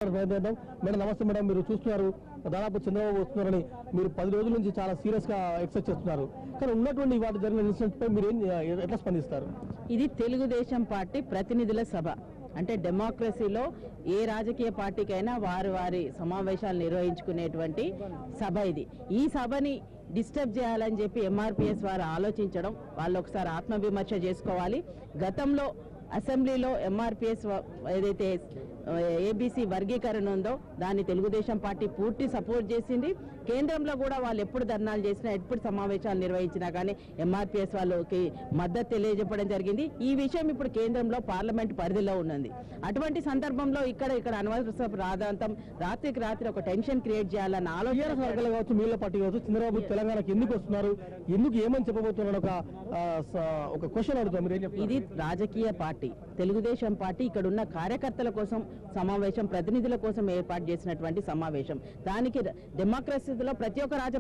Madam నమస్తే madam. మీరు చూస్తున్నారు దాదాపు చంద్రబాబు వస్తున్నారని మీరు 10 రోజుల నుంచి చాలా సీరియస్ గా ఎక్సెప్ట్ చేస్తున్నారు. కానీ ఉన్నటువంటి వాటి జరిగిన ఇన్సిడెంట్ పై మీరు ఎట్లా స్పందిస్తారు? ఇది తెలుగుదేశం పార్టీ ప్రతినిధుల సభ. అంటే డెమోక్రసీలో ఏ రాజకీయ పార్టీకైనా వారి సమావేశాలు నిర్వహించుకునేటువంటి సభ ఇది. ఈ సభని డిస్టర్బ్ చేయాలని చెప్పి ఎంఆర్పిఎస్ వారు ఆలోచించడం, వాళ్ళు ఒకసారి ఆత్మవిమర్శ చేసుకోవాలి. గతంలో అసెంబ్లీలో ఎంఆర్పిఎస్ ఏదైతే ఏబీసీ వర్గీకరణ ఉందో దాన్ని తెలుగుదేశం పార్టీ పూర్తి సపోర్ట్ చేసింది. కేంద్రంలో కూడా వాళ్ళు ఎప్పుడు ధర్నాలు చేసినా, ఎప్పుడు సమావేశాలు నిర్వహించినా కానీ ఎంఆర్పిఎస్ వాళ్ళకి మద్దతు తెలియజెప్పడం జరిగింది. ఈ విషయం ఇప్పుడు కేంద్రంలో పార్లమెంట్ పరిధిలో ఉన్నది. అటువంటి సందర్భంలో ఇక్కడ అనవసర రాధాంతం రాత్రికి రాత్రి ఒక టెన్షన్ క్రియేట్ చేయాలన్న ఆలోచన కావచ్చు, మీళ్ళ పార్టీ కావచ్చు, చంద్రబాబు తెలంగాణకి ఎందుకు వస్తున్నారు, ఎందుకు ఏమని చెప్పబోతున్నారు ఒక క్వశ్చన్ అడుగుతాం. ఇది రాజకీయ పార్టీ, తెలుగుదేశం పార్టీ ఇక్కడ ఉన్న కార్యకర్తల కోసం సమావేశం, ప్రతినిధుల కోసం ఏర్పాటు చేసినటువంటి సమావేశం. దానికి డెమోక్రసీలో ప్రతి ఒక్క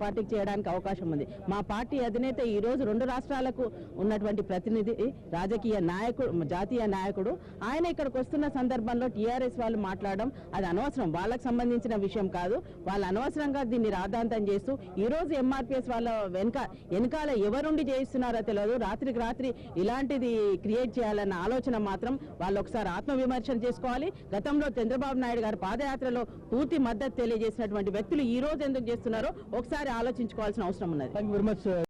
పార్టీకి చేయడానికి అవకాశం ఉంది. మా పార్టీ అధినేత ఈ రోజు 2 రాష్ట్రాలకు ఉన్నటువంటి ప్రతినిధి, రాజకీయ నాయకుడు, జాతీయ నాయకుడు, ఆయన ఇక్కడికి వస్తున్న సందర్భంలో టీఆర్ఎస్ వాళ్ళు మాట్లాడడం అది అనవసరం, వాళ్ళకు సంబంధించిన విషయం కాదు. వాళ్ళు అనవసరంగా దీన్ని రాద్ధాంతం చేస్తూ ఈ రోజు ఎంఆర్పిఎస్ వాళ్ళ వెనకాల ఎవరుండి చేయిస్తున్నారో తెలియదు. రాత్రికి రాత్రి ఇలాంటిది క్రియేట్ చేయాలన్న ఆలోచన మాత్రం వాళ్ళు ఒకసారి ఆత్మవిమర్శన చేసుకోవాలి. గతంలో చంద్రబాబు నాయుడు గారు పాదయాత్రలో పూర్తి మద్దతు తెలియజేసినటువంటి వ్యక్తులు ఈ రోజు ఎందుకు చేస్తున్నారో ఒకసారి ఆలోచించుకోవాల్సిన అవసరం ఉన్నది. Thank you very much.